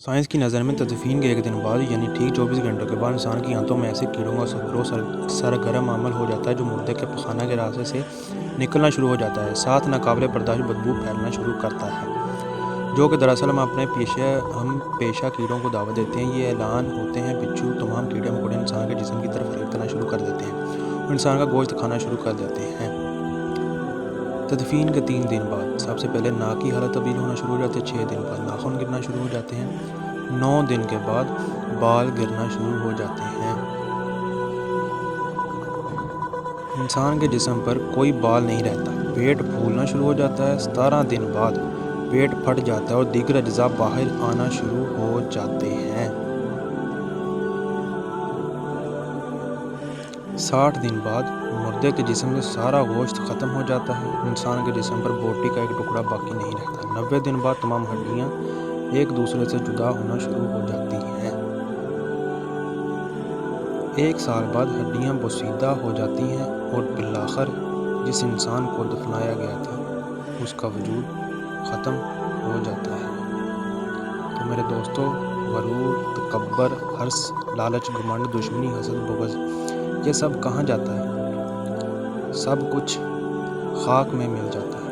Science کی نظر میں تدفین کے ایک دن بعد یعنی ٹھیک 24 گھنٹوں کے بعد انسان کی آنتوں میں ایسے کیڑوں کا گروہ سرگرم عمل ہو جاتا ہے جو مردے کے پخانہ کے راستے سے نکلنا شروع ہو جاتا ہے، ساتھ ناقابل برداشت بدبو پھیلنا شروع کرتا ہے، جو کہ دراصل ہم پیشہ کیڑوں کو دعوت دیتے ہیں۔ یہ اعلان ہوتے ہیں بچھو تمام کیڑے مکوڑے انسان کے جسم کی طرف ریل کرنا شروع کر دیتے ہیں اور انسان کا گوشت کھانا شروع کر دیتے ہیں۔ تدفین کے 3 دن بعد سب سے پہلے ناک کی حالت تبدیل ہونا شروع ہو جاتی ہے، 6 دن بعد ناخن گرنا شروع ہو جاتے ہیں، 9 دن کے بعد بال گرنا شروع ہو جاتے ہیں۔ انسان کے جسم پر کوئی بال نہیں رہتا، پیٹ پھولنا شروع ہو جاتا ہے، 17 دن بعد پیٹ پھٹ جاتا ہے اور دیگر اجزاء باہر آنا شروع ہو جاتے ہیں۔ 60 دن بعد مردے کے جسم سے سارا گوشت ختم ہو جاتا ہے، انسان کے جسم پر بوٹی کا ایک ٹکڑا باقی نہیں رہتا۔ 90 دن بعد تمام ہڈیاں ایک دوسرے سے جدا ہونا شروع ہو جاتی ہیں۔ 1 سال بعد ہڈیاں بوسیدہ ہو جاتی ہیں اور بالآخر جس انسان کو دفنایا گیا تھا اس کا وجود ختم ہو جاتا ہے۔ تو میرے دوستو، غرور، تکبر، حرص، لالچ، گھمنڈ، دشمنی، حسد، بغض، یہ سب کہاں جاتا ہے؟ سب کچھ خاک میں مل جاتا ہے۔